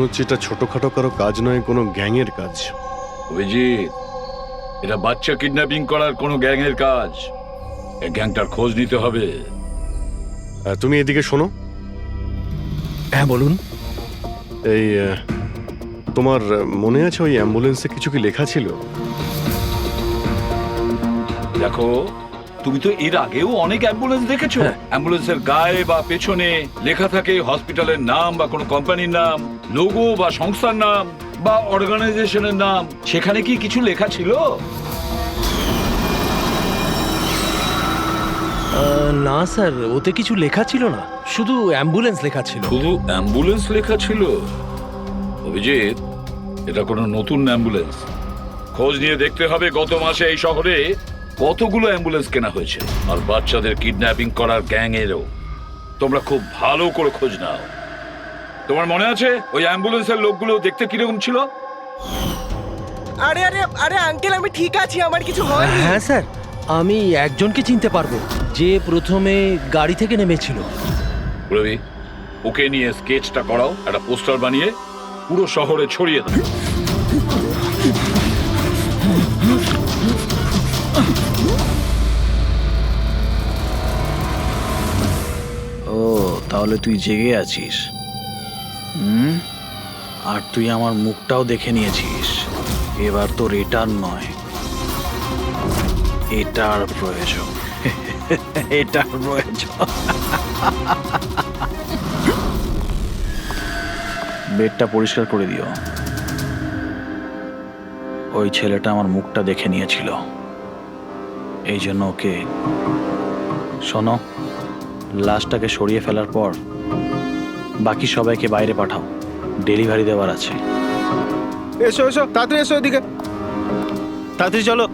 হচ্ছে এটা ছোটখাটো কারো কাজ নয়, কোনো গ্যাংয়ের কাজ। অভিজিৎ, এটা বাচ্চা কিডন্যাপিং করার কোনো গ্যাংয়ের কাজ। এই গ্যাংটার খোঁজ নিতে হবে। তুমি এদিকে শোনো। হ্যাঁ বলুন। এই তোমার মনে আছে ওই অ্যাম্বুলেন্সে কিছু কি লেখা ছিল? দেখো, তুমি তো এর আগেও অনেক অ্যাম্বুলেন্স দেখেছো। অ্যাম্বুলেন্সের গায়ে বা পেছনে লেখা থাকে হসপিটালের নাম বা কোনো কোম্পানির নাম, লোগো বা সংস্থার নাম বা অর্গানাইজেশনের নাম। সেখানে কি কিছু লেখা ছিল? না স্যার, ওতে কিছু লেখা ছিল না, শুধু অ্যাম্বুলেন্স লেখা ছিল। শুধু অ্যাম্বুলেন্স লেখা ছিল? অভিজিৎ, এটা কোনো নতুন অ্যাম্বুলেন্স। খোঁজ নিয়ে দেখতে হবে গত মাসে এই শহরে কতগুলো অ্যাম্বুলেন্স কেনা হয়েছে। আর বাচ্চাদের কিডন্যাপিং করার গ্যাং এরও। তোমরা খুব ভালো করে খোঁজ নাও। তোমার মনে আছে ওই অ্যাম্বুলেন্সের লোকগুলো দেখতে কিরকম ছিল? আরে আরে আরে আঙ্কেল, আমি ঠিক আছি, আমার কিছু হয়নি। হ্যাঁ স্যার, আমি একজনকে চিনতে পারবো, যে প্রথমে গাড়ি থেকে নেমেছিল। রবি, ওকে নিয়ে স্কেচটা করাও, একটা পোস্টার বানিয়ে পুরো শহরে ছড়িয়ে দাও। ও, তাহলে তুই জেগে আছিস। আর তুই আমার মুখটাও দেখে নিয়েছিস। এবার তোর এটার নয়, এটার প্রয়োজন। এটার প্রয়োজন। বেডটা পরিষ্কার করে দিও। ওই ছেলেটা আমার মুখটা দেখে নিয়েছিল, এই জন্য ওকে। শোনো, লাশটাকে সরিয়ে ফেলার পর বাকি সবাইকে বাইরে পাঠাও, ডেলিভারি দেওয়ার আছে। এসো এসো, তাড়াতাড়ি এসো এদিকে, তাড়াতাড়ি চলো,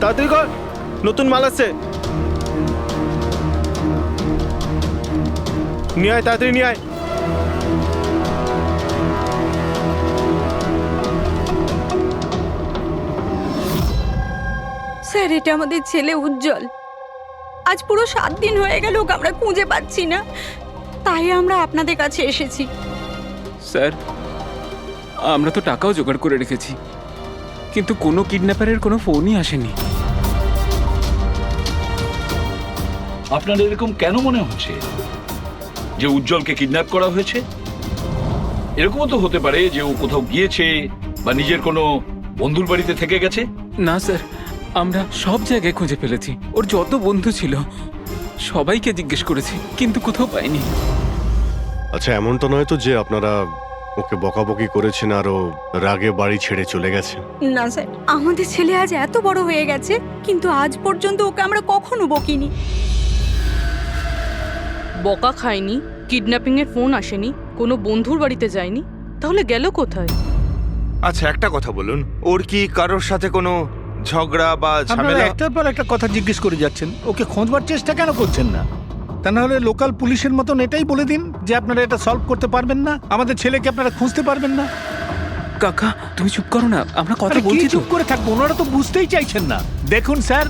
তাড়াতাড়ি কর, নতুন মাল আসছে। নিয়ে আয়, তাড়াতাড়ি নিয়ে আয়। স্যার, এটা আমাদের ছেলে উজ্জ্বল। আজ পুরো 7 দিন হয়ে গেল ওকে আমরা খুঁজে পাচ্ছি না, তাই আমরা আপনাদের কাছে এসেছি। স্যার, আমরা তো টাকাও জোগাড় করে রেখেছি, কিন্তু কোনো কিডন্যাপারের কোনো ফোনই আসেনি। আপনার এরকম কেন মনে হচ্ছে যে উজ্জ্বলকে কিডন্যাপ করা হয়েছে? এরকমও তো হতে পারে যে ও কোথাও গিয়েছে বা নিজের কোনো বন্ধুর বাড়িতে থেকে গেছে। না স্যার, আমরা সব জায়গায় খুঁজে ফেলেছি। ওর যত বন্ধু ছিল সবাইকে জিজ্ঞেস করেছি, কিন্তু কোথাও পাইনি। আচ্ছা, এমনটা নয় তো যে আপনারা ওকে বকাবকি করেছেন আর ও রাগে বাড়ি ছেড়ে চলে গেছে? না স্যার, আমাদের ছেলে আজ এত বড় হয়ে গেছে, কিন্তু আজ পর্যন্ত ওকে আমরা কখনো বকিনি। বকা খায়নি, কিডন্যাপিং এর ফোন আসেনি, কোনো বন্ধুর বাড়িতে যায়নি, তাহলে গেল কোথায়? আচ্ছা, একটা কথা বলুন, ওর কি কারোর সাথে কোনো ঝগড়া বা আপনারা ঝামেলা? একটার পর একটা কথা জিজ্ঞেস করে যাচ্ছেন, ওকে খোঁজবার চেষ্টা কেন করছেন না? তা না হলে লোকাল পুলিশের মতন এটাই বলে দিন যে আপনারা এটা সলভ করতে পারবেন না, আমাদের ছেলেকে আপনারা খুঁজতে পারবেন না। কাকা, তুমি চুপ করো না, আমরা কথা আরে কি বলছি তো। চুপ করে থাকবো? ওনারা তো বুঝতেই চাইছেন না। দেখুন স্যার,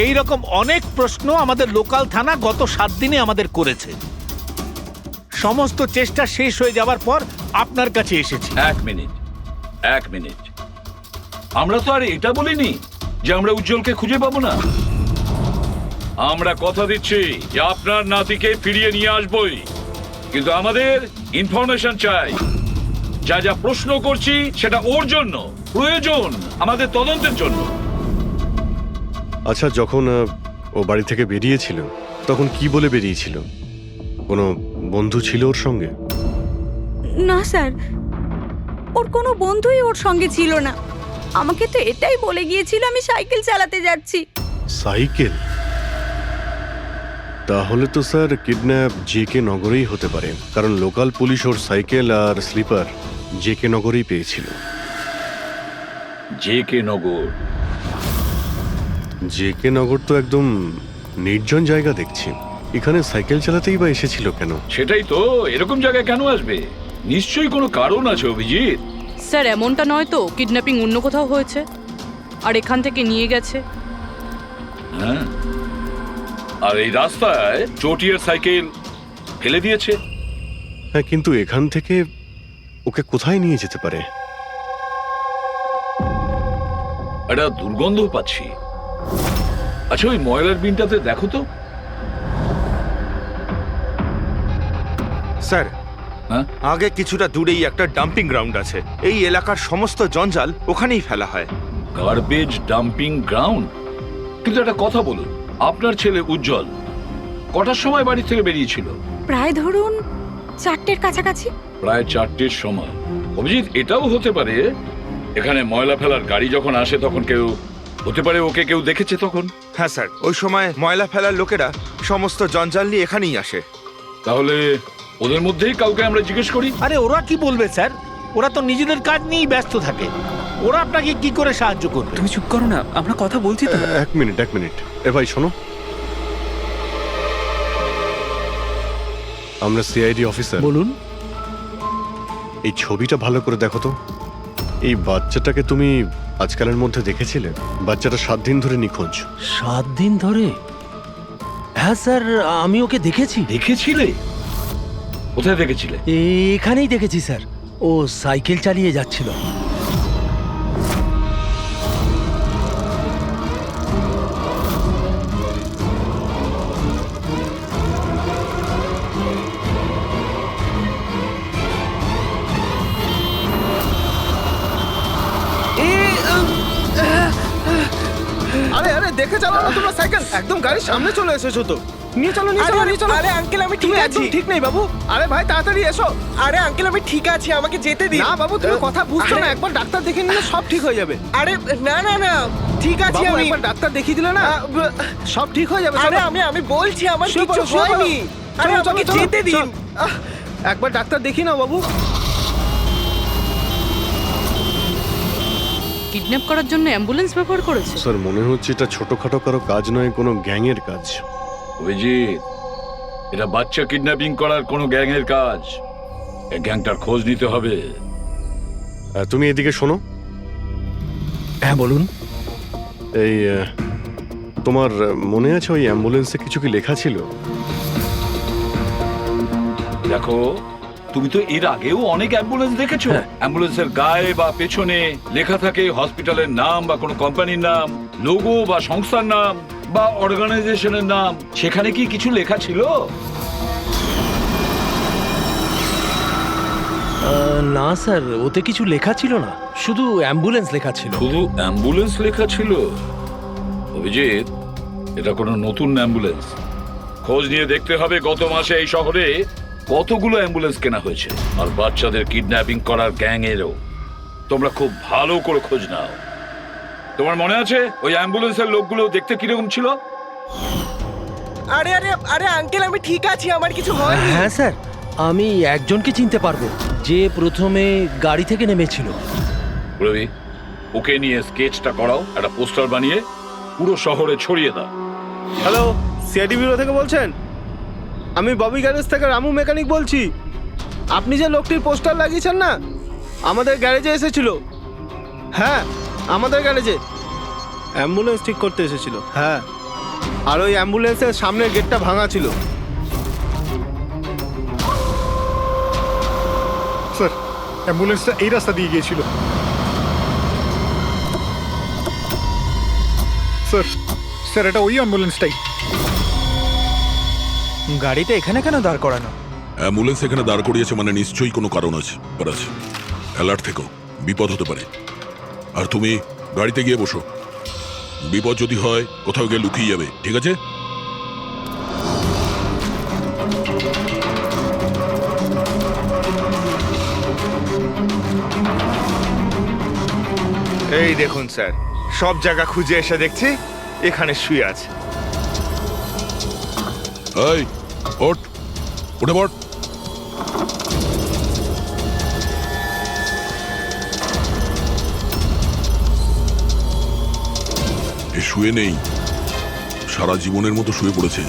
এই রকম অনেক প্রশ্ন আমাদের লোকাল থানা গত 7 দিনে আমাদের করেছে। সমস্ত চেষ্টা শেষ হয়ে যাওয়ার পর আপনার কাছে এসেছি। এক মিনিট, আমরা তো আর এটা বলিনি যে আমরা উজ্জ্বলকে খুঁজে পাবো না। আমরা কথা দিচ্ছি যে আপনার নাতিকে ফিরিয়ে নিয়ে আসবই, কিন্তু আমাদের ইনফরমেশন চাই। যা যা প্রশ্ন করছি সেটা ওর জন্য প্রয়োজন, আমাদের তদন্তের জন্য। আচ্ছা, যখন ও বাড়ি থেকে বেরিয়েছিল তখন কি বলে বেরিয়েছিল? কোনো বন্ধু ছিল ওর সঙ্গে? না স্যার, ওর কোনো বন্ধুই ওর সঙ্গে ছিল না। আমাকে তো এটাই বলে গিয়েছিল আমি সাইকেল চালাতে যাচ্ছি। সাইকেল? তাহলে তো স্যার কিডন্যাপ জেকে নগরেই হতে পারে, কারণ লোকাল পুলিশ ওর সাইকেল আর স্লিপার জেকে নগরেই পেয়েছিল। জেকে নগর? জেকে নগর তো একদম নির্জন জায়গা দেখছি, এখানে সাইকেল চালাতেই বা এসেছিল কেন? সেটাই তো, এরকম জায়গায় কেন আসবে? নিশ্চয়ই কোনো কারণ আছে অভিজিৎ। স্যার, এমনটা নয় তো কিডন্যাপিং অন্য কোথাও হয়েছে আর এখান থেকে নিয়ে গেছে? হ্যাঁ, আর এই রাস্তায় চটিয়ার সাইকেল ফেলে দিয়েছে। হ্যাঁ, কিন্তু এখান থেকে ওকে কোথায় নিয়ে যেতে পারে? একটা দুর্গন্ধ পাচ্ছি। আচ্ছা, ওই ময়লার বিনটাতে দেখো তো। স্যার, হ্যাঁ, আগে কিছুটা দূরেই একটা ডাম্পিং গ্রাউন্ড আছে। এই এলাকার সমস্ত জঞ্জাল ওখানেই ফেলা হয়। Garbage dumping ground. কিন্তু একটা কথা বলুন, আপনার ছেলে উজ্জ্বল কটার সময় বাড়ি থেকে বেরিয়েছিল? প্রায় ধরুন 4টের কাছাকাছি। প্রায় 4টের সময়। অভিজিৎ, এটাও হতে পারে এখানে ময়লা ফেলার গাড়ি যখন আসে তখন কেউ, হতে পারে ওকে কেউ দেখেছে তখন। হ্যাঁ স্যার, ওই সময় ময়লা ফেলার লোকেরা সমস্ত জঞ্জাল নিয়ে এখানেই আসে। তাহলে ওদের মধ্যেই কাউকে আমরা জিজ্ঞেস করি। আরে ওরা কি বলবে স্যার? ওরা তো নিজেদের কাজ নিয়েই ব্যস্ত থাকে। ওরা আপনাকে কি করে সাহায্য করবে? তুমি চুপ করো না, আমরা কথা বলছি তো। এক মিনিট। এ ভাই শোনো, আমরা সিআইডি অফিসার। বলুন। এই ছবিটা ভালো করে দেখো তো। এই বাচ্চাটাকে তুমি আজকালের মধ্যে দেখেছিলে? বাচ্চাটা 7 দিন ধরে নিখোঁজ। 7 দিন ধরে? হ্যাঁ স্যার, আমি ওকে দেখেছি। দেখেছিলে? কোথায় দেখেছিলে? এখানেই দেখেছি স্যার। ও সাইকেল চালিয়ে যাচ্ছিল। আরে আরে দেখে চালাও না তোমরা সাইকেল, একদম গাড়ির সামনে চলে এসেছো তো। নিয়ে চলো নিয়ে চলো। আরে আঙ্কেল, আমি ঠিক তুমি আছি। একদম ঠিক নেই বাবু। আরে ভাই তাড়াতাড়ি এসো। আরে আঙ্কেল, আমি ঠিক আছি, আমাকে যেতে দিন। না বাবু, তুমি কথা বুঝছো না। আরে- একবার ডাক্তার দেখে নিলে সব ঠিক হয়ে যাবে। আরে না না না, ঠিক আছে বাবু, আমি। একবার ডাক্তার দেখিয়ে দিলে না সব ঠিক হয়ে যাবে। আরে চলো। আমি বলছি আমার শুয়ে কিছু পড়ো, শুয়ে পড়ো। হয়নি। আরে চলো, আমাকে চলো, যেতে দিন। চলো। একবার ডাক্তার দেখি নাও বাবু। কিডন্যাপ করার জন্য অ্যাম্বুলেন্স ব্যবহার করেছে। স্যার, মনে হচ্ছে এটা ছোটখাটো কারো কাজ নয়, কোনো গ্যাংয়ের কাজ। অভিজিৎ, এটা বাচ্চা কিডন্যাপিং করার কোনো গ্যাংয়ের কাজ। এই গ্যাংটার খোঁজ নিতে হবে। তুমি এদিকে শোনো। হ্যাঁ বলুন। এই তোমার মনে আছে ওই অ্যাম্বুলেন্সে কিছু কি লেখা ছিল? দেখো, তুমি তো এর আগেও অনেক অ্যাম্বুলেন্স দেখেছো। অ্যাম্বুলেন্সের গায়ে বা পেছনে লেখা থাকে হসপিটালের নাম বা কোনো কোম্পানির নাম, লোগো বা সংস্থার নাম বা অর্গানাইজেশনের নাম। সেখানে কি কিছু লেখা ছিল? না স্যার, ওতে কিছু লেখা ছিল না, শুধু অ্যাম্বুলেন্স লেখা ছিল। শুধু অ্যাম্বুলেন্স লেখা ছিল? অভিজিৎ, এটা কোনো নতুন অ্যাম্বুলেন্স। খোঁজ নিয়ে দেখতে হবে গত মাসে এই শহরে কতগুলো অ্যাম্বুলেন্স কেনা হয়েছে। আর বাচ্চাদের কিডন্যাপিং করার গ্যাংয়েরও। তোমরা খুব ভালো করে খোঁজ নাও। তোমার মনে আছে ওই অ্যাম্বুলেন্সের লোকগুলো দেখতে কিরকম ছিল? আরে আরে আরে আঙ্কেল, আমি ঠিক আছি, আমার কিছু হয়নি। হ্যাঁ স্যার, আমি একজনকে চিনতে পারবো, যে প্রথমে গাড়ি থেকে নেমেছিল। রবি, ওকে নিয়ে স্কেচটা করাও, একটা পোস্টার বানিয়ে পুরো শহরে ছড়িয়ে দাও। হ্যালো, সিআইডি ব্যুরো থেকে বলছেন? আমি ববি গ্যারেজ থেকে রামু মেকানিক বলছি। আপনি যে লোকটির পোস্টার লাগিয়েছেন না, আমাদের গ্যারেজে এসেছিল। হ্যাঁ, আমাদের গ্যারেজে অ্যাম্বুলেন্স ঠিক করতে এসেছিল। হ্যাঁ, আর ওই অ্যাম্বুলেন্সের সামনের গেটটা ভাঙা ছিল। স্যার, অ্যাম্বুলেন্সটা এই রাস্তা দিয়ে গিয়েছিল। স্যার, এটা ওই অ্যাম্বুলেন্সটাই। গাড়িটা এখানে কেন দাঁড় করানো? অ্যাম্বুলেন্স এখানে দাঁড় করিয়েছে মানে নিশ্চয়ই কোনো কারণ আছে। অ্যালার্ট থেকো, বিপদ হতে পারে। আর তুমি গাড়িতে গিয়ে বসো। বিপদ যদি হয় কোথাও গিয়ে লুকিয়ে যাবে, ঠিক আছে? এই দেখুন স্যার, সব জায়গা খুঁজে এসে দেখছি এখানে শুয়ে আছে। এই ওঠ, উঠে পড়। এ শুয়ে নেই, সারা জীবনের মতো শুয়ে পড়েছে।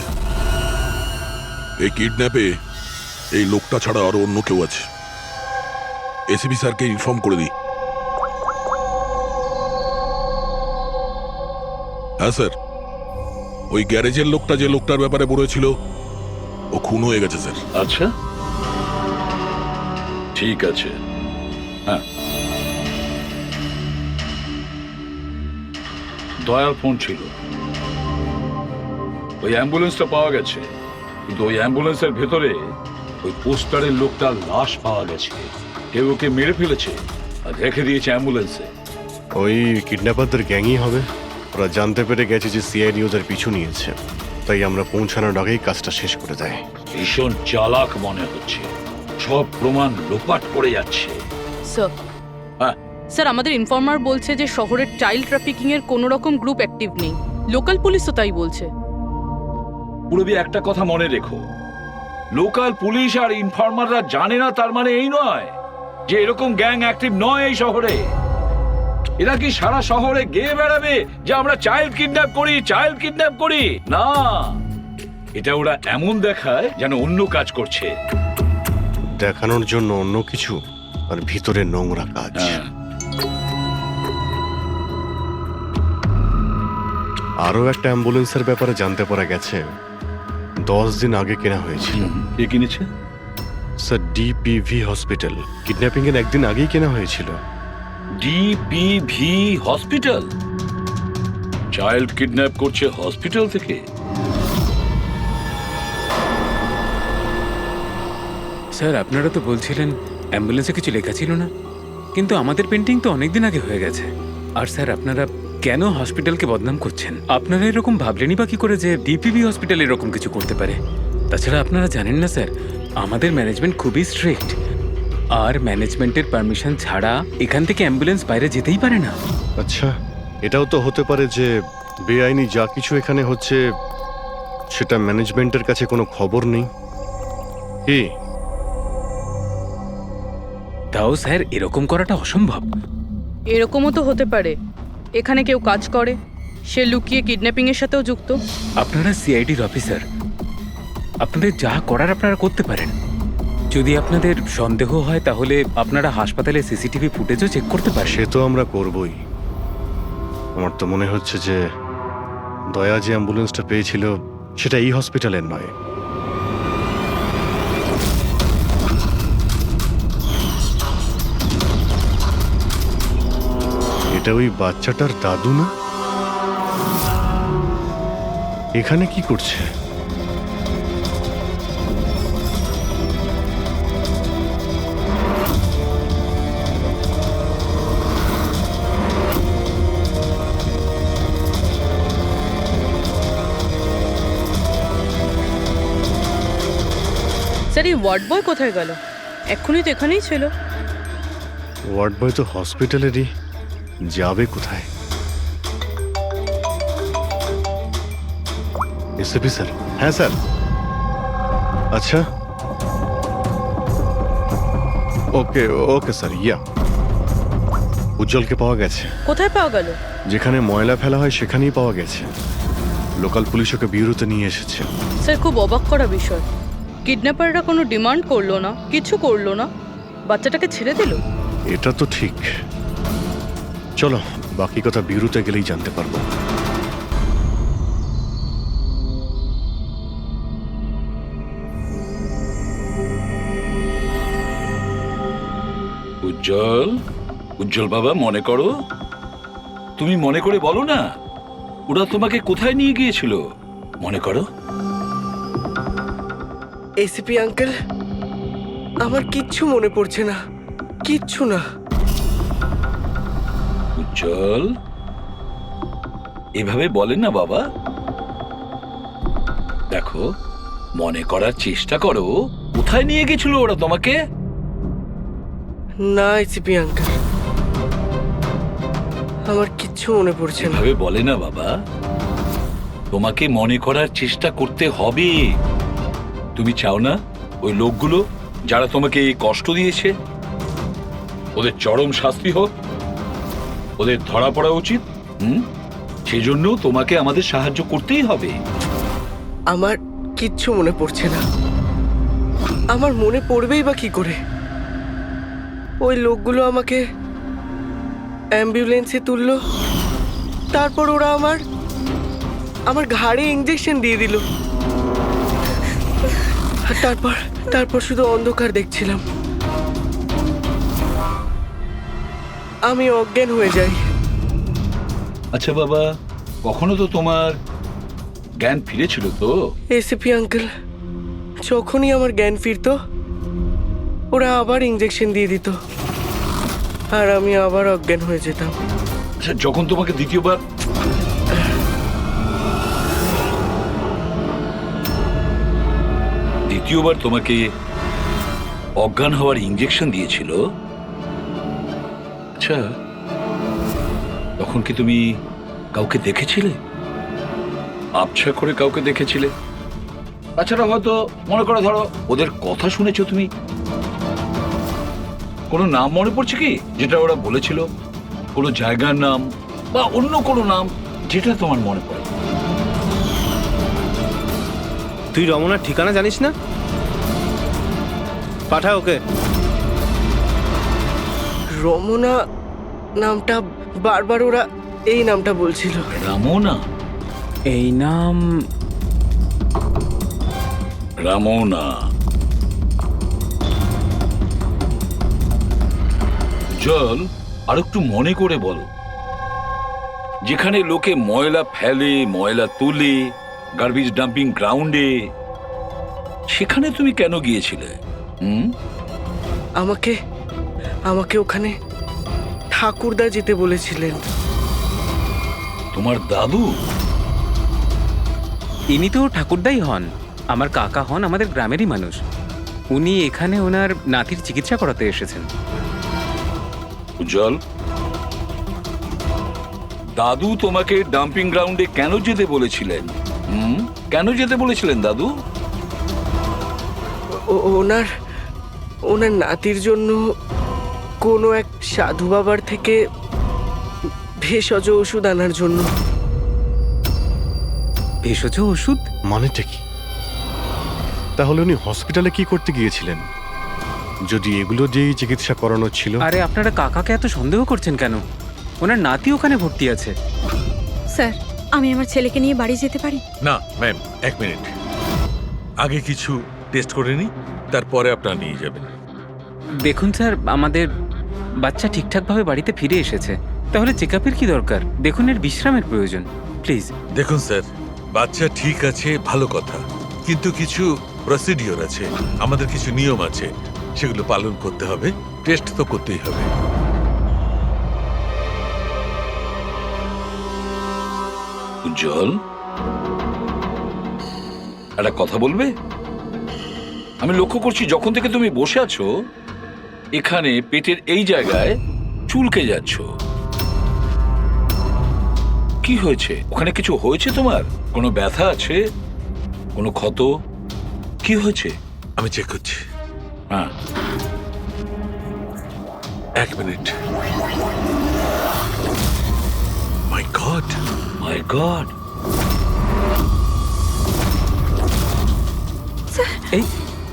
এই কিডন্যাপে এই লোকটা ছাড়া আরো অন্য কেউ আছে। এসিপি স্যারকে ইনফর্ম করে দিই। হ্যাঁ স্যার, ওই গ্যারেজের লোকটা যে লোকটার ব্যাপারে বলেছিল ও খুন হয়ে গেছে স্যার। আচ্ছা, ঠিক আছে। হ্যাঁ, দয়ার ফোন ছিল। ওই অ্যাম্বুলেন্সটা পাওয়া গেছে, কিন্তু ওই অ্যাম্বুলেন্সের ভেতরে ওই পোস্টারের লোকটার লাশ পাওয়া গেছে। কেউ ওকে মেরে ফেলেছে আর রেখে দিয়েছে অ্যাম্বুলেন্সে। ওই কিডন্যাপারদের গ্যাংই হবে। ওরা জানতে পেরে গেছে যে সিআইডি ওদের পিছু নিয়েছে, তাই আমরা পৌঁছানোর আগেই কাজটা শেষ করে দেয়। ভীষণ চালাক মনে হচ্ছে, সব প্রমাণ লোপাট করে যাচ্ছে। স্যার, হ্যাঁ, স্যার আমাদের ইনফর্মার বলছে যে শহরের চাইল্ড ট্রাফিকিং এর কোনো রকম গ্রুপ অ্যাক্টিভ নেই। লোকাল পুলিশও তাই বলছে। পুরবি একটা কথা মনে রেখো, লোকাল পুলিশ আর ইনফর্মাররা জানে না তার মানে এই নয় যে এরকম গ্যাং অ্যাক্টিভ নয় এই শহরে। এরা কি সারা শহরে গেয়ে বেড়াবে যে আমরা চাইল্ড কিডন্যাপ করি, চাইল্ড কিডন্যাপ করি? না, এটা ওরা এমন দেখায় যেন অন্য কাজ করছে। দেখানোর জন্য অন্য কিছু আর ভিতরে নোংরা কাজ। আরো একটা অ্যাম্বুলেন্সের ব্যাপারে জানতে পারা গেছে 10 দিন আগে কেনা হয়েছিল। কে কিনেছে? Sir, ডিপিভি hospital. কিডন্যাপিং এর একদিন আগেই কেনা হয়েছিল। ডিপিভি হসপিটাল? চাইল্ড কিডন্যাপ করছে হসপিটাল থেকে? স্যার, আপনারা তো বলছিলেন অ্যাম্বুলেন্সে কিছু লেখা ছিল না, কিন্তু আমাদের পেন্টিং তো অনেকদিন আগে হয়ে গেছে। আর স্যার, আপনারা কেন হসপিটালকে বদনাম করছেন? আপনারা এরকম ভাবলেনই বা কি করে যে ডিপিভি হসপিটাল এরকম কিছু করতে পারে? তাছাড়া আপনারা জানেন না স্যার, আমাদের ম্যানেজমেন্ট খুবই স্ট্রিক্ট, আর ম্যানেজমেন্টের পারমিশন ছাড়া এখান থেকে অ্যাম্বুলেন্স বাইরে যেতেই পারে না। আচ্ছা, এটাও তো হতে পারে যে বেআইনি যা কিছু এখানে হচ্ছে সেটা ম্যানেজমেন্টের কাছে কোনো খবর নেই। কি? তাও স্যার, এরকম করাটা অসম্ভব। এরকমও তো হতে পারে এখানে কেউ কাজ করে, সে লুকিয়ে কিডন্যাপিং এর সাথেও যুক্ত। আপনারা সিআইডির অফিসার, আপনাদের যা করার আপনারা করতে পারেন। যদি আপনাদের সন্দেহ হয় তাহলে আপনারা হাসপাতালে সিসিটিভি ফুটেজও চেক করতে পারেন। সে তো আমরা করবই। আমার তো মনে হচ্ছে যে দয়া যে অ্যাম্বুলেন্সটা পেয়েছিল সেটা এই হসপিটালের নয়। এটা ওই বাচ্চাটার দাদু না? এখানে কি করছে? স্যার, এই ওয়ার্ড বয় কোথায় গেল? এক্ষুনি তো এখানেই ছিল। ওয়ার্ড বয় তো হসপিটালেরই, যাবে কোথায়? SP sir? হ্যাঁ স্যার। আচ্ছা, ওকে ওকে স্যার। ইয়া, উজ্জ্বলকে পাওয়া গেছে। কোথায় পাওয়া গেল? যেখানে ময়লা ফেলা হয় সেখানেই পাওয়া গেছে। লোকাল পুলিশ ওকে ব্যুরোতে নিয়ে এসেছে। স্যার, খুব অবাক করা বিষয়, কিডন্যাপাররা কোনো ডিমান্ড করলো না, কিছু করলো না, বাচ্চাটাকে ছেড়ে দিল। এটা তো ঠিক। চলো, বাকি কথা ব্যুরোতে গেলেই জানতে পারবো। উজ্জ্বল, উজ্জ্বল বাবা, মনে করো, তুমি মনে করে বলো না ওরা তোমাকে কোথায় নিয়ে গিয়েছিল? মনে করো। এসিপি আঙ্কেল, আমার কিচ্ছু মনে পড়ছে না, কিচ্ছু না। উজ্জ্বল, এভাবে বলেন না বাবা। দেখো, মনে করার চেষ্টা করো, কোথায় নিয়ে গেছিল ওরা তোমাকে? না এসিপি আঙ্কেল, আমার কিচ্ছু মনে পড়ছে না। এভাবে বলে না বাবা, তোমাকে মনে করার চেষ্টা করতে হবে। তুমি চাও না ওই লোকগুলো যারা তোমাকে এই কষ্ট দিয়েছে ওদের চরম শাস্তি হোক, ওদের ধরা পড়া উচিত? সেজন্য তোমাকে আমাদের সাহায্য করতেই হবে। আমার কিচ্ছু মনে পড়ছে না। আমার মনে পড়বেই বা কি করে? ওই লোকগুলো আমাকে অ্যাম্বুলেন্সে তুললো, তারপর ওরা আমার ঘাড়ে ইঞ্জেকশন দিয়ে দিল। আর তারপর শুধু অন্ধকার দেখছিলাম। আমি অজ্ঞান হয়ে যাই। আচ্ছা বাবা, কখনো তো তোমার জ্ঞান ফিরেছিল তো? এসিপি আঙ্কেল, যখনই আমার জ্ঞান ফিরতো ওরা আবার ইঞ্জেকশন দিয়ে দিত আর আমি আবার অজ্ঞান হয়ে যেতাম। আচ্ছা, যখন তোমাকে দ্বিতীয়বার তোমাকে অজ্ঞান হওয়ার ইঞ্জেকশন দিয়েছিল, আচ্ছা তখন কি তুমি কাউকে দেখেছিলে? আবছা করে কাউকে দেখেছিলে? তাছাড়া হয়তো মনে করো, ধরো ওদের কথা শুনেছো তুমি, কোনো নাম মনে পড়ছে কি যেটা ওরা বলেছিল? কোনো জায়গার নাম বা অন্য কোনো নাম যেটা তোমার মনে পড়ে? তুই রমনার ঠিকানা জানিস না? পাঠা ওকে। রমনা নামটা বারবার ওরা এই নামটা বলছিল। রামোনা? এই নাম রামোনা। জল, আর একটু মনে করে বল, যেখানে লোকে ময়লা ফেলে, ময়লা তুলে, গার্বেজ ডাম্পিং গ্রাউন্ডে, সেখানে তুমি কেন গিয়েছিলে? আমাকে ওখানে ঠাকুরদা যেতে বলেছিলেন। তোমার দাদু? ইনি তো ঠাকুরদাই হন, আমার কাকা হন, আমাদের গ্রামেরই মানুষ। উনি এখানে ওনার নাতির চিকিৎসা করাতে এসেছেন। উজ্জ্বল, দাদু তোমাকে ডাম্পিং গ্রাউন্ডে কেন যেতে বলেছিলেন? কেন যেতে বলেছিলেন দাদু? ওনার নাতির জন্য কোনো এক সাধু বাবার থেকে ভেষজ ওষুধ আনার জন্য। ভেষজ ওষুধ মানেটা কি? তাহলে উনি হসপিটালে কি করতে গিয়েছিলেন যদি এগুলো দিয়েই চিকিৎসা করানো ছিল? আরে আপনারা কাকাকে এত সন্দেহ করছেন কেন? ওনার নাতি ওখানে ভর্তি আছে। স্যার, আমি আমার ছেলেকে নিয়ে বাড়ি যেতে পারি? না ম্যাম, 1 মিনিট। আগে কিছু টেস্ট করে নিই, তারপরে আপনারা নিয়ে যাবেন। দেখুন স্যার, আমাদের বাচ্চা ঠিকঠাকভাবে বাড়িতে ফিরে এসেছে, তাহলে চেক আপের কি দরকার? দেখুন, এর বিশ্রামের প্রয়োজন, প্লিজ। দেখুন স্যার, বাচ্চা ঠিক আছে, ভালো কথা, কিন্তু কিছু প্রসিডিওর আছে, আমাদের কিছু নিয়ম আছে, সেগুলো পালন করতে হবে। টেস্ট তো করতেই হবে। উজ্জ্বল, একটা কথা বলবে? আমি লক্ষ্য করছি যখন থেকে তুমি বসে আছো এখানে, পেটের এই জায়গায় চুলকে যাচ্ছ। কি হয়েছে? ওখানে কিছু হয়েছে তোমার? কোনো ব্যথা আছে? কোনো ক্ষত? কি হয়েছে? আমি চেক করছি। হ্যাঁ, 1 মিনিট। মাই গড, মাই গড।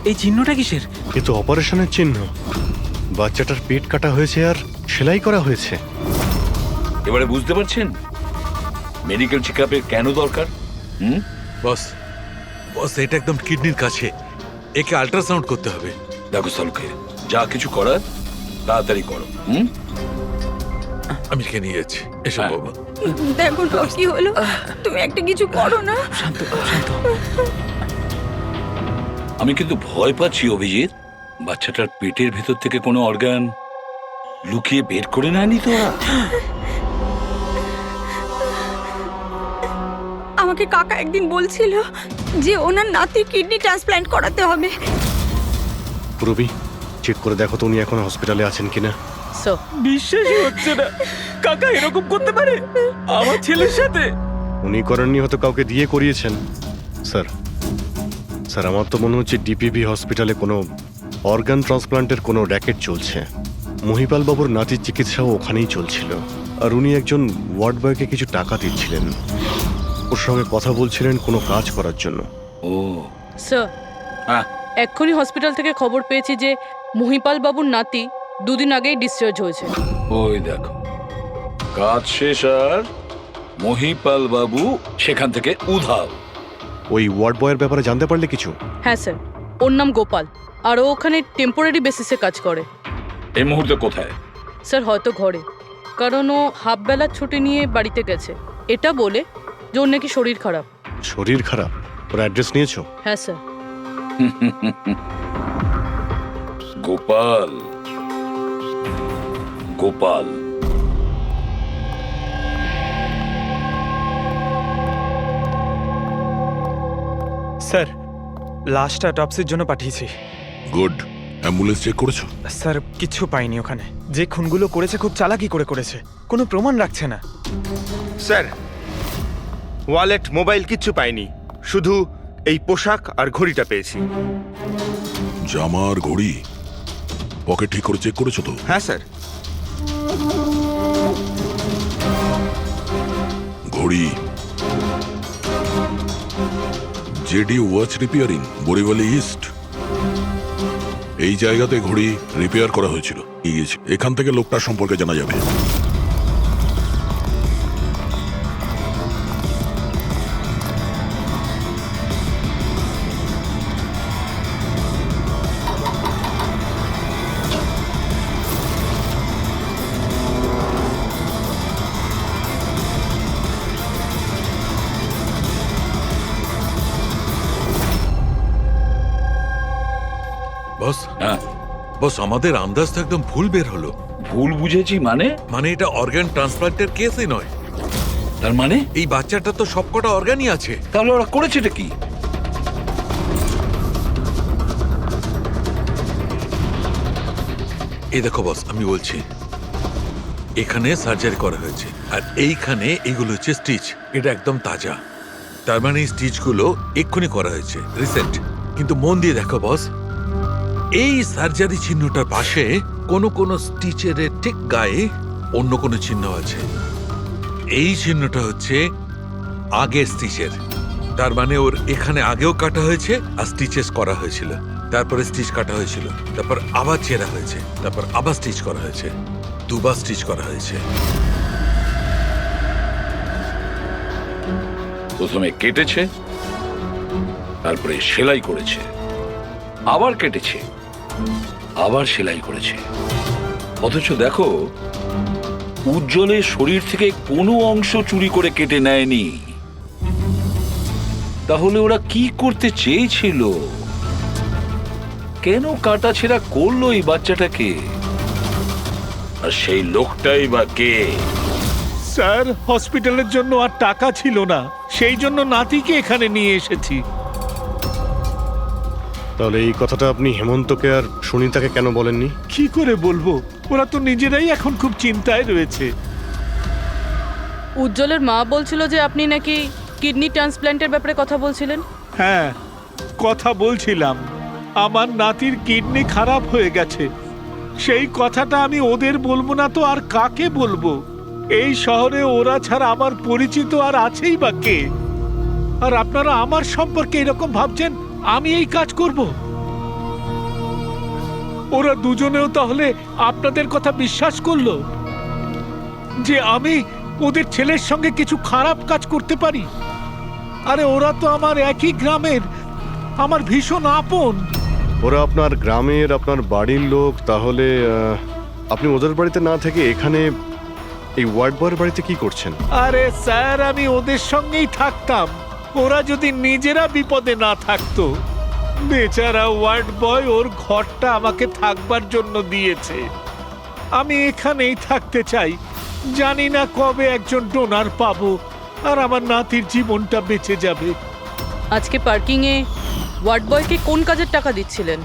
এই চিহ্নটা কিসের? এ তো অপারেশনের চিহ্ন। বাচ্চাটার পেট কাটা হয়েছে আর সেলাই করা হয়েছে। এবারে বুঝতে পারছেন মেডিকেল চেকআপের কেন দরকার? বস, এটা একদম কিডনির কাছে, একে আল্ট্রাসাউন্ড করতে হবে। দেখো সালুকে, যা কিছু করার তাড়াতাড়ি করো। আমি একে নিয়ে যাচ্ছি। এসো বাবা। দেখো না কি হলো, তুমি একটা কিছু করো না। শান্ত শান্ত। আমি কিন্তু ভয় পাচ্ছি অভিজিৎ, বাচ্চাটার পেটের ভেতর থেকে কোনো অর্গান লুকিয়ে বের করে নেয়নি তো? আমাকে কাকা একদিন বলছিল যে ওনার নাতির কিডনি ট্রান্সপ্ল্যান্ট করাতে হবে। পুরবি, চেক করে দেখো তো উনি এখন হসপিটালে আছেন কিনা। বিশ্বাসই হচ্ছে না, কাকা এরকম করতে পারে আমার ছেলের সাথে। উনি করেননি, হয়তো কাউকে দিয়ে করিয়েছেন। স্যার, আমার তো মনে হচ্ছে ডিপিভি হসপিটালে কোনো অর্গান ট্রান্সপ্লান্টের কোনো র্যাকেট চলছে। মহিপাল বাবুর নাতির চিকিৎসাও ওখানেই চলছিল, আর উনি একজন ওয়ার্ড বয়কে কিছু টাকা দিচ্ছিলেন, ওর সঙ্গে কথা বলছিলেন কোনো কাজ করার জন্য। ও স্যার, এক্ষুনি হসপিটাল থেকে খবর পেয়েছি যে মহিপাল বাবুর নাতি 2 দিন আগেই ডিসচার্জ হয়েছে। ওই দেখো, কাজ শেষ আর মহিপাল বাবু সেখান থেকে উধাও। ওই ওয়ার্ড বয়ের ব্যাপারে জানতে পারলে কিছু? হ্যাঁ স্যার, ওর নাম গোপাল, আর ও ওখানে টেম্পোরারি বেসিসে কাজ করে। এই মুহূর্তে কোথায়? স্যার হয়তো ঘরে, কারণ ও হাফ বেলার ছুটি নিয়ে বাড়িতে গেছে, এটা বলে যে ওর নাকি শরীর খারাপ। শরীর খারাপ? ওর অ্যাড্রেস নিয়েছো? হ্যাঁ স্যার। গোপাল, গোপাল স্যার, লাশটা অটপসির জন্য পাঠিয়েছি। গুড। অ্যাম্বুলেন্স চেক করেছো? স্যার কিচ্ছু পাইনি ওখানে। যে খুনগুলো করেছে খুব চালাকি করে করেছে, কোনো প্রমাণ রাখছে না। স্যার, ওয়ালেট মোবাইল কিচ্ছু পাইনি, শুধু এই পোশাক আর ঘড়িটা পেয়েছি। জামা আর ঘড়ি পকেট ঠিক করে চেক করেছো তো? হ্যাঁ স্যার। ঘড়ি JD watch repairing, Borivali east. এই জায়গাতে ঘড়ি রিপেয়ার করা হয়েছিল। এখান থেকে লোকটার সম্পর্কে জানা যাবে। বস, হ্যাঁ বস, আমাদের আন্দাজ তো একদম ভুল বের হলো। ভুল বুঝেছি মানে? মানে এটা অর্গান ট্রান্সপ্লান্টের কেসই নয়। তার মানে এই বাচ্চাটা তো সবকটা অর্গানই আছে। তাহলে ওরা করেছেটা কি? এই দেখো বস, আমি বলছি, এখানে সার্জারি করা হয়েছে আর এইখানে এইগুলো হচ্ছে স্টিচ। এটা একদম তাজা, তার মানে এই স্টিচগুলো এক্ষুনি করা হয়েছে, রিসেন্ট। কিন্তু মন দিয়ে দেখো বস, এই সার্জারি চিহ্নটার পাশে কোনো কোনো স্টিচের ঠিক গায়ে অন্য কোনো চিহ্ন আছে। এই চিহ্নটা হচ্ছে আগের স্টিচের, তার মানে ওর এখানে আগেও কাটা হয়েছে আর স্টিচেস করা হয়েছিল, তারপরে স্টিচ কাটা হয়েছিল, তারপর আবার চেরা হয়েছে, তারপর আবার স্টিচ করা হয়েছে, দুবার স্টিচ করা হয়েছে। প্রথমে কেটেছে, তারপরে সেলাই করেছে, আবার কেটেছে, আবার সেলাই করেছে। অথচ দেখো, উজ্জ্বলের শরীর থেকে কোনো অংশ চুরি করে কেটে নেয়নি। তাহলে ওরা কি করতে চেয়েছিল? কেন কাটা ছেঁড়া করলো এই বাচ্চাটাকে? আর সেই লোকটাই বা কে? স্যার, হসপিটালের জন্য আর টাকা ছিল না, সেই জন্য নাতিকে এখানে নিয়ে এসেছি। তাহলে এই কথাটা আপনি হেমন্তকে আর সুনিতাকে কেন বলেননি? কি করে বলবো, ওরা তো নিজেরাই এখন খুব চিন্তায় রয়েছে। উজ্জ্বলের মা বলছিল যে আপনি নাকি কিডনি ট্রান্সপ্ল্যান্টের ব্যাপারে কথা বলছিলেন। হ্যাঁ, কথা বলছিলাম। আমার নাতির কিডনি খারাপ হয়ে গেছে, সেই কথাটা আমি ওদের বলবো না তো আর কাকে বলবো? এই শহরে ওরা ছাড়া আমার পরিচিত আর আছেই বা কে? আর আপনারা আমার সম্পর্কে এরকম ভাবছেন আমি এই কাজ করব? ওরা দুজনেও তাহলে আপনাদের কথা বিশ্বাস করলো যে আমি ওদের ছেলের সঙ্গে কিছু খারাপ কাজ করতে পারি? আরে ওরা তো আমার একই গ্রামের, আমার ভীষণ আপন। ওরা আপনার গ্রামের, আপনার বাড়ির লোক, তাহলে আপনি ওদের বাড়িতে না থেকে এখানে এই ওয়ার্ড বয়ের বাড়িতে কি করছেন? আরে স্যার, আমি ওদের সঙ্গেই থাকতাম, ওরা যদি নিজেরা বিপদে না থাকতো। বেচারা ওয়ার্ড বয় ওর ঘরটা আমাকে থাকবার জন্য দিয়েছে। আমি এখানেই থাকতে চাই, জানি না কবে একজন ডোনার পাবো আর আমার নাতির জীবনটা বেঁচে যাবে। আজকে পার্কিংয়ে ওয়ার্ড বয়কে কোন কাজের টাকা দিচ্ছিলেন?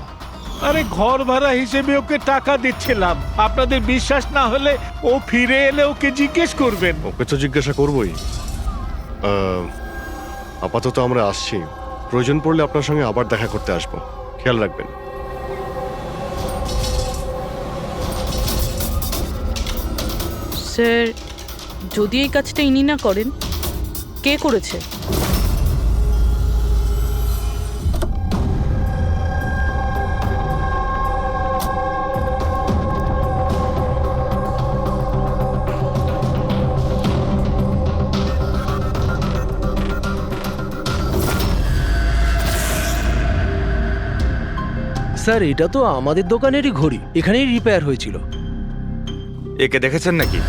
আরে ঘর ভাড়া হিসেবে ওকে টাকা দিচ্ছিলাম। আপনাদের বিশ্বাস না হলে ও ফিরে এলে ওকে জিজ্ঞেস করবেন। ওকে তো জিজ্ঞাসা করবই। আপাতত আমরা আসছি, প্রয়োজন পড়লে আপনার সঙ্গে আবার দেখা করতে আসবো, খেয়াল রাখবেন। স্যার, যদি এই কাজটা ইনি না করেন, কে করেছে? স্যার এটা তো আমাদের দোকানেরই ঘড়ি, এখানেই রিপেয়ার হয়েছিল। একে দেখেছেন নাকি?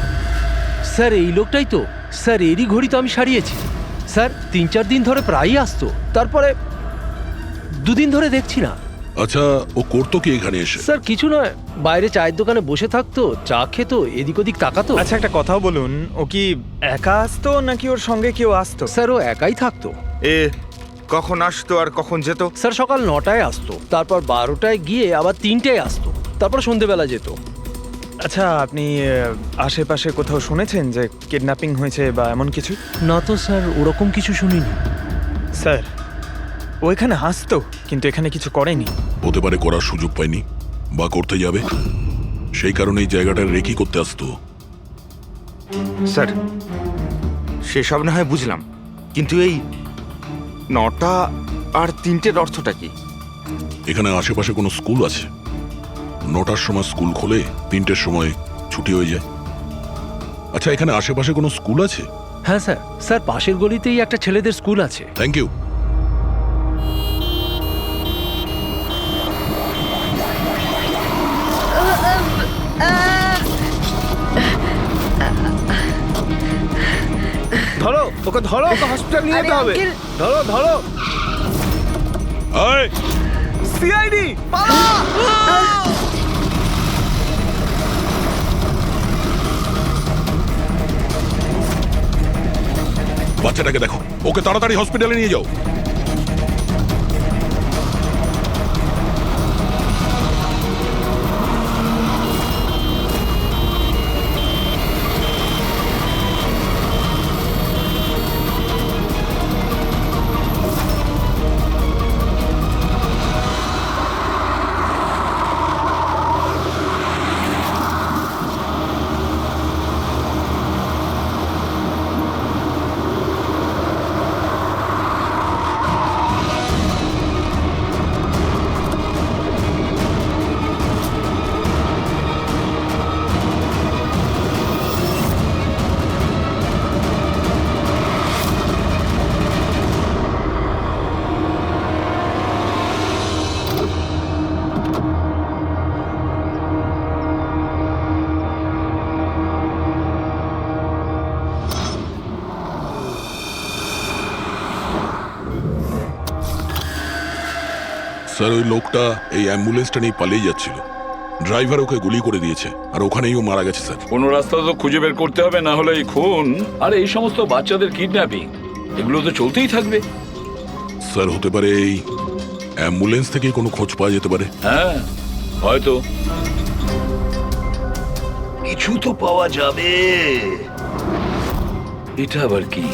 স্যার এই লোকটাই তো, স্যার এরই ঘড়ি তো আমি সারিয়েছি। স্যার 3-4 দিন ধরে প্রায়ই আসতো, তারপরে 2 দিন ধরে দেখছি না। আচ্ছা, ও করতো কি এখানে এসে? স্যার কিছু নয়, বাইরে চায়ের দোকানে বসে থাকতো, চা খেত, এদিক ওদিক তাকাতো। আচ্ছা একটা কথাও বলুন, ও কি একা আসতো নাকি ওর সঙ্গে কেউ আসতো? স্যার ও একাই থাকতো। এ কখন আসতো আর কখন যেত? স্যার সকাল 9টায় আসতো, তারপর 12টায় গিয়ে আবার 3টায় আসতো, তারপর সন্ধেবেলা যেত। আচ্ছা আপনি আশেপাশে কোথাও শুনেছেন যে কিডন্যাপিং হয়েছে বা এমন কিছু? না তো স্যার, ওরকম কিছু শুনিনি। স্যার ও এখানে আসতো কিন্তু এখানে কিছু করেনি। হতে পারে করার সুযোগ পায়নি বা করতে যাবে, সেই কারণে এই জায়গাটা রেকি করতে আসতো। স্যার সেসব না হয় বুঝলাম, কিন্তু এই 9টা আর 3টের অর্থটা কি? এখানে আশেপাশে কোনো স্কুল আছে? 9টার সময় স্কুল খোলে, 3টের সময় ছুটি হয়ে যায়। আচ্ছা, এখানে আশেপাশে কোনো স্কুল আছে? হ্যাঁ স্যার, স্যার পাশের গলিতেই একটা ছেলেদের স্কুল আছে। Thank you. ধরো ওকে, ধরো ওকে হসপিটাল নিয়ে যেতে হবে। ধরো ধরো। সিআইডি বাচ্চাটাকে দেখো, ওকে তাড়াতাড়ি হসপিটালে নিয়ে যাও। স্যার, ওই লোকটা এই অ্যাম্বুলেন্সটা নিয়ে পালিয়ে যাচ্ছিল। ড্রাইভার ওকে গুলি করে দিয়েছে আর ওখানেই ও মারা গেছে স্যার। কোনো রাস্তা তো খুঁজে বের করতে হবে, না হলে এই খুন আর এই সমস্ত বাচ্চাদের কিডন্যাপিং এগুলো তো চলতেই থাকবে। স্যার হতে পারে এই অ্যাম্বুলেন্স থেকে কোনো খোঁজ পাওয়া যেতে পারে। হ্যাঁ হয়তো কিছু তো পাওয়া যাবে। এটা আবার কি?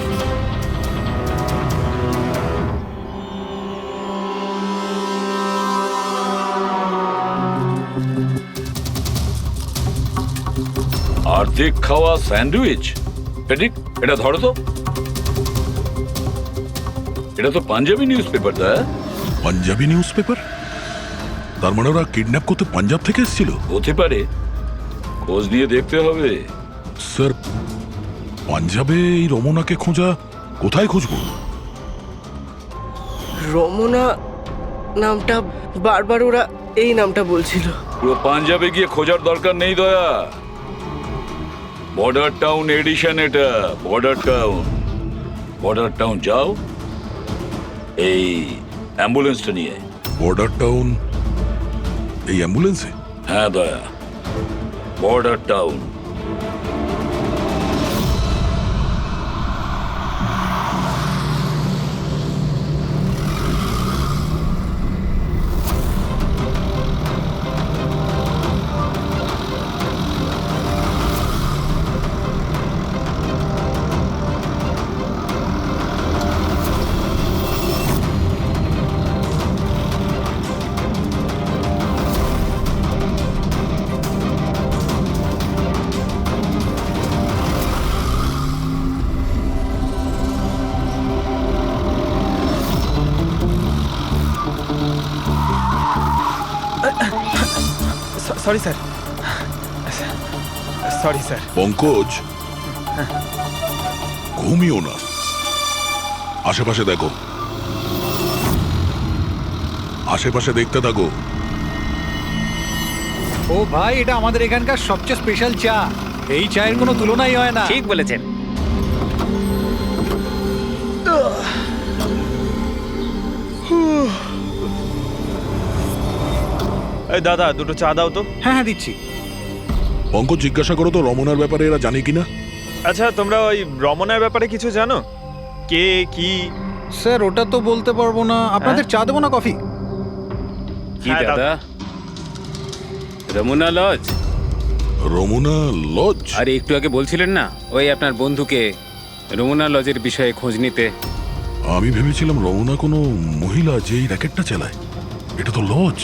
আর্ধেক খাওয়া স্যান্ডউইচ। পেডিক, এটা ধরো তো। এটা তো Punjabi newspaper. Punjabi newspaper? তার মানে ওরা কিডন্যাপ করতে পাঞ্জাব থেকে এসেছিল? হতে পারে, খোঁজ নিয়ে দেখতে হবে। স্যার পাঞ্জাবে এই রমনাকে খোঁজা, কোথায় খুঁজবো? রমনা নামটা বারবার ওরা এই নামটা বলছিল। পুরো পাঞ্জাবে গিয়ে খোঁজার দরকার নেই দয়া। বর্ডার টাউন এডিশন এটা, বর্ডার টাউন। বর্ডার টাউন যাও, এই অ্যাম্বুলেন্সটা নিয়ে। বর্ডার টাউন এই অ্যাম্বুলেন্সে? হ্যাঁ দয়া, border town. Sorry sir, sorry sir. Pankaj, ঘুমিও না, আশেপাশে দেখো, আশেপাশে দেখতে থাকো। ও ভাই, এটা আমাদের এখানকার সবচেয়ে স্পেশাল চা। এই চায়ের কোনো তুলনাই হয় না। ঠিক বলেছেন। এই দাদা, দুটো চা দাও তো। হ্যাঁ হ্যাঁ, দিচ্ছি। পঙ্কজ, জিজ্ঞাসা করো তো রমনার ব্যাপারে এরা জানে কিনা। আচ্ছা, তোমরা ওই রমনার ব্যাপারে কিছু জানো? কে কি? স্যার ওটা তো বলতে পারবো না। আপনাদের চা দেবো না কফি? কি হ্যাঁ, দাদা? রমুনা লজ? রমনা লজ? আরে একটু আগে বলছিলেন না ওই আপনার বন্ধুকে রমুনা লজের বিষয়ে খোঁজ নিতে। আমি ভেবেছিলাম রমনা কোনো মহিলা যে এই র্যাকেটটা চালায়। এটা তো লজ,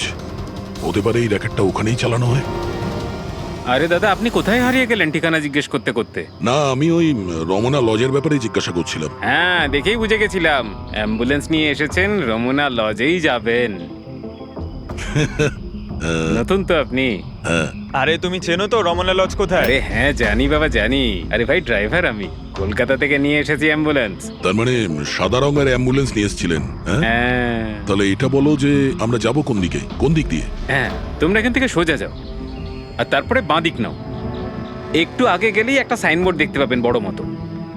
হতে পারে এই র্যাকেটটা ওখানেই চালানো হয়। আরে দাদা, আপনি কোথায় হারিয়ে গেলেন ঠিকানা জিজ্ঞেস করতে করতে? না, আমি ওই রমনা লজের ব্যাপারেই জিজ্ঞাসা করছিলাম। হ্যাঁ, দেখেই বুঝে গেছিলাম অ্যাম্বুলেন্স নিয়ে এসেছেন, রমুনা লজেই যাবেন। নতুন তো আপনি? আরে তুমি চেনো তো রমনা লজ কোথায়? আরে হ্যাঁ জানি বাবা, জানি। আরে ভাই, ড্রাইভার আমি, কলকাতা থেকে নিয়ে এসেছি অ্যাম্বুলেন্স। তার মানে সাদা রঙের অ্যাম্বুলেন্স নিয়ে এসেছিলেন? হ্যাঁ। তাহলে এটা বলো যে আমরা যাব কোন দিকে, কোন দিক দিয়ে? হ্যাঁ, তোমরা এখান থেকে সোজা যাও আর তারপরে বাঁ দিক নাও। একটু আগে গেলেই একটা সাইনবোর্ড দেখতে পাবেন বড় মতো,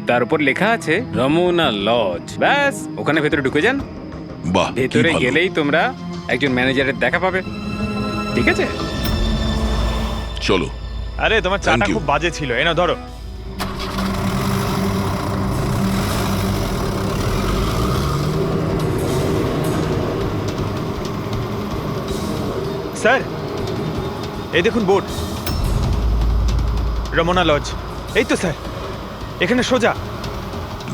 তার উপর লেখা আছে রমনা লজ। ব্যাস, ওখানে ভেতরে ঢুকে যান। বাহ, ভেতরে গেলেই তোমরা একজন ম্যানেজারের দেখা পাবে। ঠিক আছে, চলো। আরে তোমার চাটা খুব বাজে ছিল, এনা ধরো। স্যার, এই দেখুন বোর্ড, রমনা লজ। এই তো স্যার, এখানে সোজা।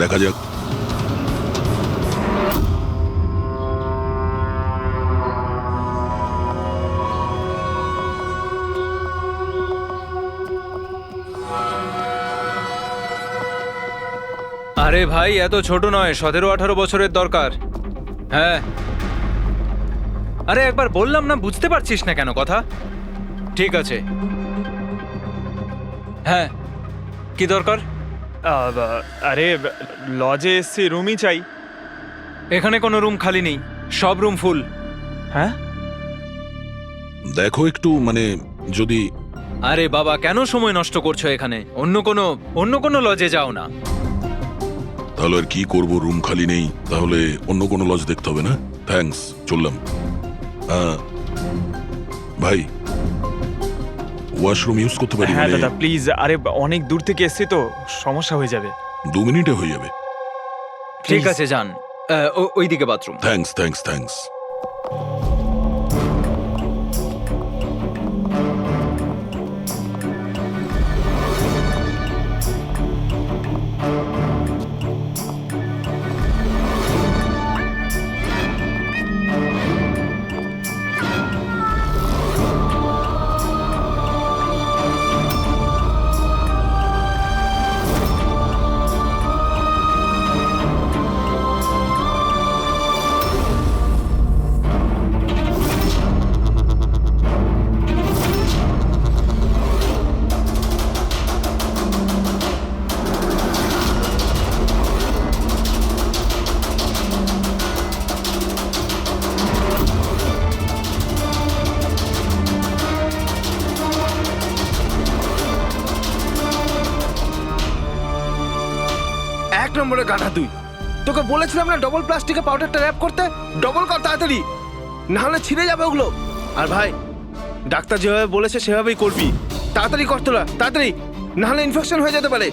দেখা যাক। আরে ভাই, এত ছোট নয়, 17-18 বছরের দরকার। হ্যাঁ। আরে একবার বললাম না, বুঝতে পারছিস না কেন কথা? ঠিক আছে। হ্যাঁ, কি দরকার? আরে লজে এসছি, রুমই চাই। এখানে কোনো রুম খালি নেই, সব রুম ফুল। হ্যাঁ? দেখো একটু, মানে যদি... আরে বাবা, কেন সময় নষ্ট করছো এখানে? অন্য কোনো লজে যাও না। তাহলে আর কি করবো, রুম খালি নেই, তাহলে অন্য কোনো লজ দেখতে হবে না? থ্যাঙ্কস, চললাম। ভাই, ওয়াশরুম ইউজ করতে পারি? হ্যাঁ দাদা প্লিজ, আরে অনেক দূর থেকে এসছি তো, সমস্যা হয়ে যাবে। 2 মিনিটে হয়ে যাবে। ঠিক আছে, যান। ওইদিকে বাথরুম। Thanks thanks thanks. নম্বরে গাধা তুই। তোকে বলেছিলাম না ডবল প্লাস্টিকের পাউডারটা র‍্যাপ করতে? ডবল কর তাড়াতাড়ি, না হলে ছিঁড়ে যাবে ওগুলো। আর ভাই, ডাক্তার যেভাবে বলেছে সেভাবেই করবি। তাড়াতাড়ি কর তোরা, তাড়াতাড়ি, না হলে ইনফেকশন হয়ে যেতে পারে।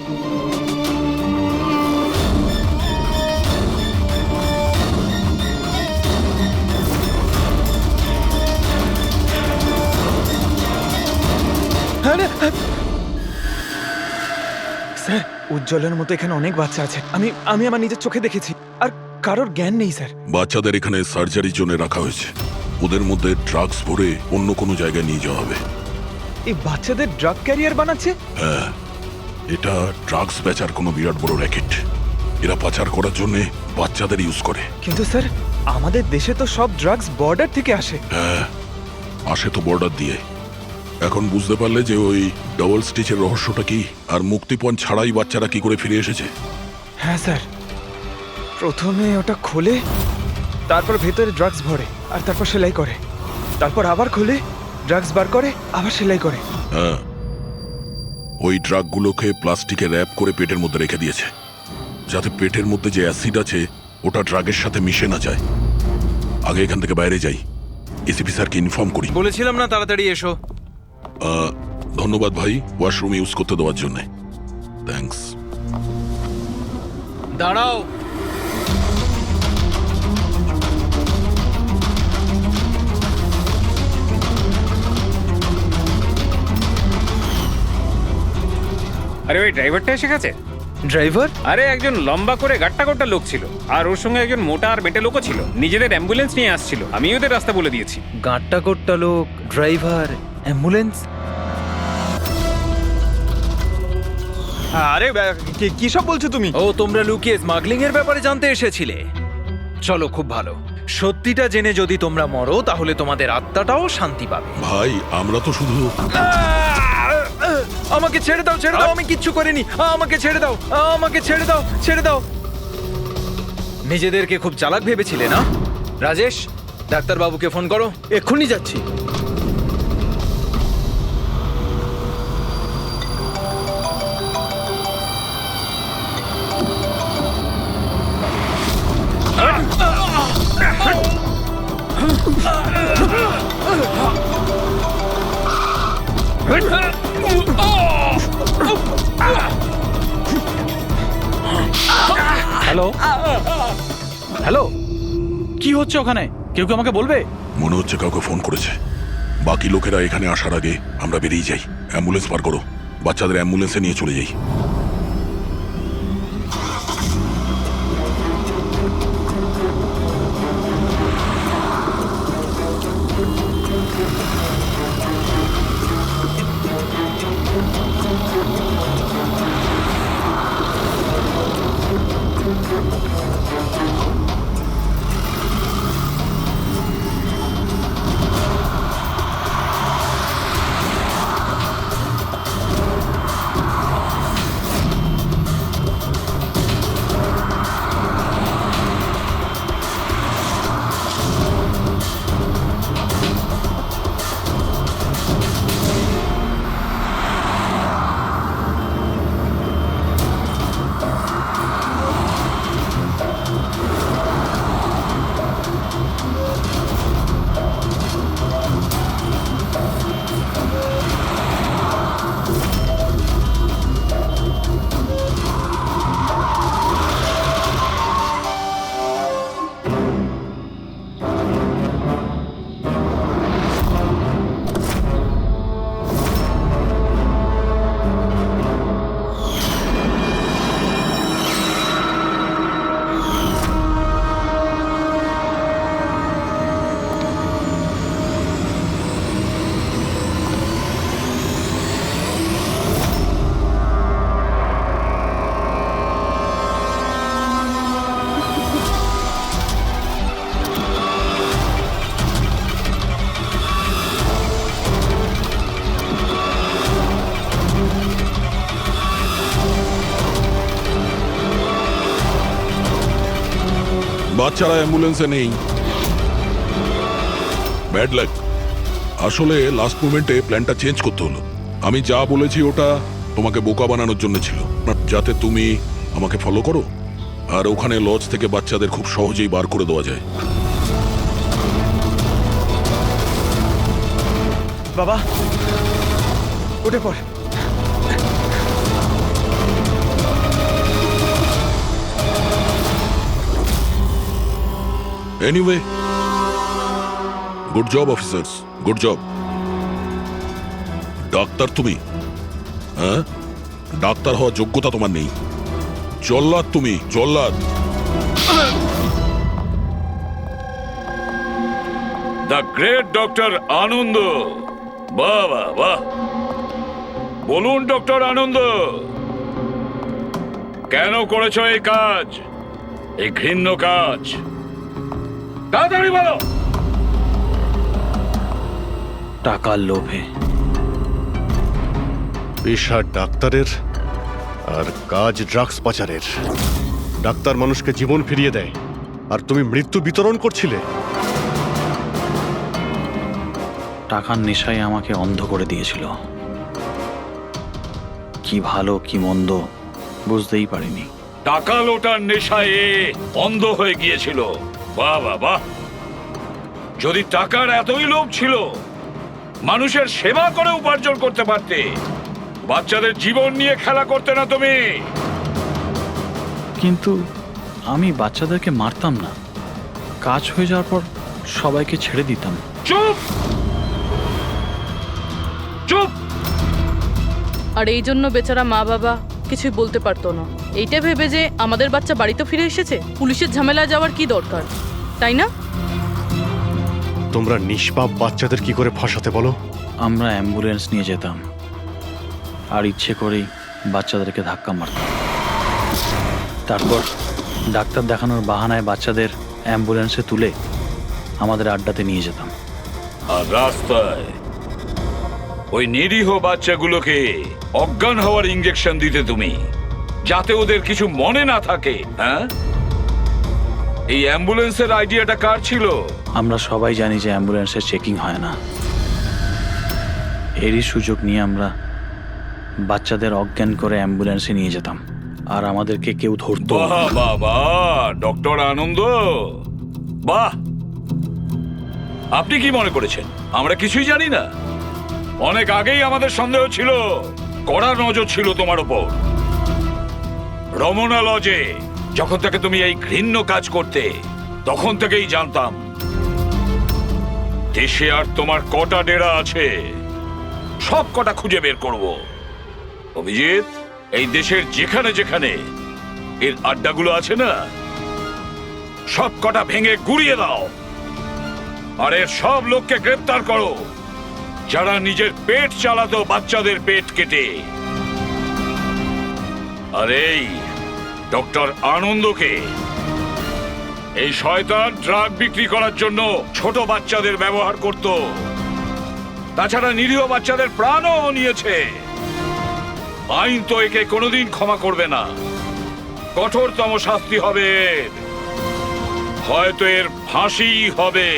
স্যার, উজ্জ্বলের মতো এখানে অনেক বাচ্চা আছে, আমি আমার নিজের চোখে দেখেছি, আর কারোর জ্ঞান নেই স্যার। বাচ্চাদের এখানে সার্জারির জন্য রাখা হয়েছে, ওদের মধ্যে ড্রাগস ভরে অন্য কোনো জায়গায় নিয়ে যাওয়া হবে। এই বাচ্চাদের ড্রাগ ক্যারিয়ার বানাচ্ছে? হ্যাঁ, এটা ড্রাগস বেচার কোনো বিরাট বড় র্যাকেট। এরা পাচার করার জন্য বাচ্চাদের ইউজ করে। কিন্তু স্যার, আমাদের দেশে তো সব ড্রাগস বর্ডার থেকে আসে। হ্যাঁ, আসে তো বর্ডার দিয়ে। এখন বুঝতে পারলে যে ওই ডবল স্টিচের রহস্যটা কি, আর মুক্তিপণ ছাড়াই বাচ্চারা কি করে ফিরে এসেছে? হ্যাঁ স্যার, প্রথমে ওটা খোলে, তারপর ভেতরে ড্রাগস ভরে, আর তারপর সেলাই করে, তারপর আবার খোলে, ড্রাগস বার করে আবার সেলাই করে। হ্যাঁ, ওই ড্রাগগুলোকে প্লাস্টিকে র্যাপ করে পেটের মধ্যে রেখে দিয়েছে, যাতে পেটের মধ্যে যে অ্যাসিড আছে ওটা ড্রাগের সাথে মিশে না যায়। আগে এখান থেকে বাইরে যাই, এসিপি স্যারকে ইনফর্ম করি। বলেছিলাম না তাড়াতাড়ি এসো। ধন্যবাদ ভাই ওয়াশরুম ইউজ করতে দেওয়ার জন্য। থ্যাঙ্কস। দাঁড়াও। আরে ওই ড্রাইভারটা এসে গেছে। ড্রাইভার? আরে একজন লম্বা করে গাট্টা গোট্টা লোক ছিল, আর ওর সঙ্গে একজন মোটা আর বেটে লোকও ছিল। নিজেদের অ্যাম্বুলেন্স নিয়ে আসছিল, আমি ওদের রাস্তা বলে দিয়েছি। গাট্টা গোট্টা লোক, ড্রাইভার, অ্যাম্বুলেন্স। আরে কি সব বলছো তুমি? ও, তোমরা লুকিয়ে স্মাগলিং এর ব্যাপারে জানতে এসেছিলে। চলো, খুব ভালো। সত্যিটা জেনে যদি তোমরা মরো তাহলে তোমাদের আত্মাটাও শান্তি পাবে। ভাই আমরা তো শুধু আমাকে ছেড়ে দাও, ছেড়ে দাও, আমি কিচ্ছু করিনি। আমাকে ছেড়ে দাও, আমাকে ছেড়ে দাও, ছেড়ে দাও। নিজেদেরকে খুব চালাক ভেবেছিলে না? রাজেশ, ডাক্তার বাবুকে ফোন করো। এক্ষুনি যাচ্ছি। হ্যালো হ্যালো, কি হচ্ছে ওখানে? কেউ কি আমাকে বলবে? মনে হচ্ছে কাউকে ফোন করেছে। বাকি লোকেরা এখানে আসার আগে আমরা বেরিয়ে যাই। অ্যাম্বুলেন্স পার করো, বাচ্চাদের অ্যাম্বুলেন্সে নিয়ে চলে যাই। বাচ্চারা অ্যাম্বুলেন্সে নেই। Bad luck. আসলে লাস্ট মোমেন্টে প্ল্যানটা চেঞ্জ করতে হলো। আমি যা বলেছি ওটা তোমাকে বোকা বানানোর জন্য ছিল, যাতে তুমি আমাকে ফলো করো আর ওখানে লজ থেকে বাচ্চাদের খুব সহজেই বার করে দেওয়া যায়। বাবা, উঠে পড়। Anyway, good job officers, good job. Doctor তুমি? হ্যাঁ, ডাক্তার হওয়ার যোগ্যতা তোমার নেই। জল্লাদ তুমি, জল্লাদ। দ্য গ্রেট ডক্টর আনন্দ। বাহ বাহ বাহ। বলুন ডক্টর আনন্দ, কেন করেছ এই কাজ, এই ঘৃণ্য কাজ? তাড়াতাড়ি বলো। টাকার লোভে। পেশা ডাক্তারের আর কাজ ড্রাগস পাচারের। ডাক্তার মানুষকে জীবন ফিরিয়ে দেয় আর তুমি মৃত্যু বিতরণ করছিলে। টাকার নেশায় আমাকে অন্ধ করে দিয়েছিল। কি ভালো কি মন্দ বুঝতেই পারিনি। টাকা লোটার নেশায় এ অন্ধ হয়ে গিয়েছিল। বাহ বাহ বাহ! যদি টাকার এতই লোভ ছিল, মানুষের সেবা করে উপার্জন করতে পারতে। বাচ্চাদের জীবন নিয়ে খেলা করতে না তুমি। কিন্তু আমি বাচ্চাদেরকে মারতাম না, কাজ হয়ে যাওয়ার পর সবাইকে ছেড়ে দিতাম। চুপ চুপ! আর এই জন্য বেচারা মা বাবা কিছুই বলতে পারতো না, এইটা ভেবে যে আমাদের বাচ্চা বাড়িতে ফিরে এসেছে, পুলিশের ঝামেলা যাওয়ার কি দরকার, তাই না? তোমরা নিষ্পাপ বাচ্চাদের কি করে ফাঁসাতে বলো? আমরা অ্যাম্বুলেন্স নিয়ে যেতাম আর ইচ্ছে করেই বাচ্চাদেরকে ধাক্কা মারতাম। তারপর ডাক্তার দেখানোর বাহানায় বাচ্চাদের অ্যাম্বুলেন্সে তুলে আমাদের আড্ডাতে নিয়ে যেতাম। আর রাস্তায় ওই নিরীহ বাচ্চাগুলোকে অজ্ঞান হওয়ার ইঞ্জেকশন দিতে তুমি, যাতে ওদের কিছু মনে না থাকে। হ্যাঁ, এই অ্যাম্বুলেন্সের আইডিয়াটা কার ছিল? আমরা সবাই জানি যে অ্যাম্বুলেন্সের চেকিং হয় না। এরই সুযোগ নিয়ে আমরা বাচ্চাদের অজ্ঞান করে অ্যাম্বুলেন্সে নিয়ে যেতাম, আর আমাদেরকে কেউ ধরতো না। বাহ বাহ বাহ! ডক্টর আনন্দ, বাহ! আপনি কি মনে করেছেন আমরা কিছুই জানি না? অনেক আগেই আমাদের সন্দেহ ছিল, কড়া নজর ছিল তোমার উপর। রমনা লজে যখন থেকে তুমি এই ঘৃণ্য কাজ করতে, তখন থেকেই জানতাম দেশে আর তোমার কটা ডেরা আছে সব কটা খুঁজে বের করব। অভিজিৎ, এই দেশের যেখানে যেখানে এর আড্ডাগুলো আছে না, সব কটা ভেঙে গুড়িয়ে দাও। আর এর সব লোককে গ্রেফতার করো যারা নিজের পেট চালাতো বাচ্চাদের পেট কেটে। আর এই ডক্টর আনন্দকে, এই শয়তান ড্রাগ বিক্রি করার জন্য ছোট বাচ্চাদের ব্যবহার করত। তাছাড়া নিরীহ বাচ্চাদের প্রাণও নিয়েছে। আইন তো একে কোনোদিন ক্ষমা করবে না। কঠোরতম শাস্তি হবে এর। হয়তো এর ফাঁসি হবে।